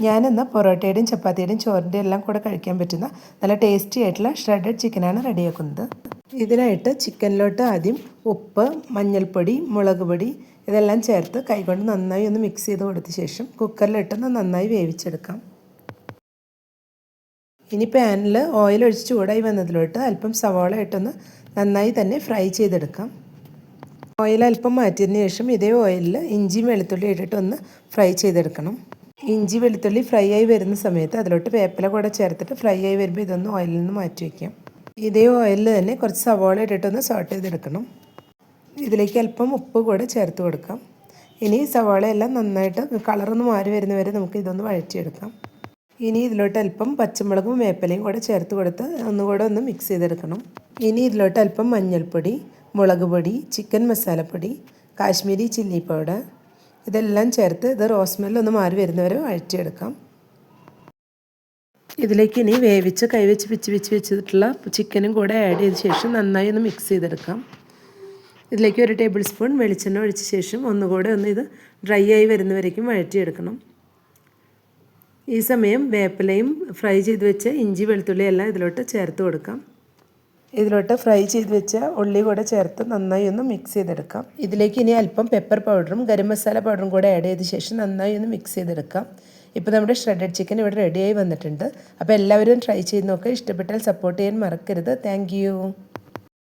ഞാനിന്ന് പൊറോട്ടയുടെയും ചപ്പാത്തിയുടെയും ചോറിൻ്റെയും എല്ലാം കൂടെ കഴിക്കാൻ പറ്റുന്ന നല്ല ടേസ്റ്റി ആയിട്ടുള്ള ഷ്രെഡഡ് ചിക്കനാണ് റെഡിയാക്കുന്നത്. ഇതിനായിട്ട് ചിക്കനിലോട്ട് ആദ്യം ഉപ്പ്, മഞ്ഞൾപ്പൊടി, മുളക് പൊടി ഇതെല്ലാം ചേർത്ത് കൈകൊണ്ട് നന്നായി ഒന്ന് മിക്സ് ചെയ്ത് കൊടുത്ത ശേഷം കുക്കറിലിട്ടൊന്ന് നന്നായി വേവിച്ചെടുക്കാം. ഇനി പാനിൽ ഓയിൽ ഒഴിച്ച് ചൂടായി വന്നതിലോട്ട് അല്പം സവാള ഇട്ടൊന്ന് നന്നായി തന്നെ ഫ്രൈ ചെയ്തെടുക്കാം. ഓയിൽ അല്പം മാറ്റിയതിന് ശേഷം ഇതേ ഓയിലിൽ ഇഞ്ചിയും വെളുത്തുള്ളി ഇട്ടിട്ടൊന്ന് ഫ്രൈ ചെയ്തെടുക്കണം. ഇഞ്ചി വെളുത്തുള്ളി ഫ്രൈ ആയി വരുന്ന സമയത്ത് അതിലോട്ട് വേപ്പില കൂടെ ചേർത്തിട്ട് ഫ്രൈ ആയി വരുമ്പോൾ ഇതൊന്ന് ഓയിലിൽ നിന്ന് മാറ്റി വയ്ക്കാം. ഇതേ ഓയിലിൽ തന്നെ കുറച്ച് സവാള ഇട്ടിട്ടൊന്ന് സോട്ട് ചെയ്തെടുക്കണം. ഇതിലേക്ക് അല്പം ഉപ്പ് കൂടെ ചേർത്ത് കൊടുക്കാം. ഇനി സവാളയെല്ലാം നന്നായിട്ട് കളറൊന്ന് മാറി വരുന്നവരെ നമുക്ക് ഇതൊന്ന് വഴറ്റിയെടുക്കാം. ഇനി ഇതിലോട്ട് അല്പം പച്ചമുളകും വേപ്പിലയും കൂടെ ചേർത്ത് കൊടുത്ത് ഒന്നുകൂടെ ഒന്ന് മിക്സ് ചെയ്തെടുക്കണം. ഇനി ഇതിലോട്ട് അല്പം മഞ്ഞൾപ്പൊടി, മുളക് പൊടി, ചിക്കൻ മസാലപ്പൊടി, കാശ്മീരി ചില്ലി പൗഡർ ഇതെല്ലാം ചേർത്ത് ഇത് റോസ്മെൽ ഒന്ന് മാറി വരുന്നവരെ വഴറ്റിയെടുക്കാം. ഇതിലേക്ക് ഇനി വേവിച്ച് കൈവച്ച് പിച്ച് വെച്ചിട്ടുള്ള ചിക്കനും കൂടെ ആഡ് ചെയ്ത ശേഷം നന്നായി ഒന്ന് മിക്സ് ചെയ്തെടുക്കാം. ഇതിലേക്ക് 1 ടേബിൾ സ്പൂൺ വെളിച്ചെണ്ണ ഒഴിച്ച ശേഷം ഒന്നുകൂടെ ഒന്ന് ഇത് ഡ്രൈ ആയി വരുന്നവരേക്കും വഴറ്റിയെടുക്കണം. ഈ സമയം വേപ്പിലയും ഫ്രൈ ചെയ്ത് വെച്ച ഇഞ്ചി വെളുത്തുള്ളി എല്ലാം ഇതിലോട്ട് ചേർത്ത് കൊടുക്കാം. ഇതിലോട്ട് ഫ്രൈ ചെയ്ത് വെച്ച ഉള്ളി കൂടെ ചേർത്ത് നന്നായി ഒന്ന് മിക്സ് ചെയ്തെടുക്കാം. ഇതിലേക്ക് ഇനി അല്പം പെപ്പർ പൗഡറും ഗരം മസാല പൗഡറും കൂടെ ആഡ് ചെയ്ത ശേഷം നന്നായി ഒന്ന് മിക്സ് ചെയ്തെടുക്കാം. ഇപ്പോൾ നമ്മുടെ ഷ്രെഡഡ് ചിക്കൻ ഇവിടെ റെഡിയായി വന്നിട്ടുണ്ട്. അപ്പോൾ എല്ലാവരും ട്രൈ ചെയ്ത് നോക്കുക. ഇഷ്ടപ്പെട്ടാൽ സപ്പോർട്ട് ചെയ്യാൻ മറക്കരുത്. Thank you.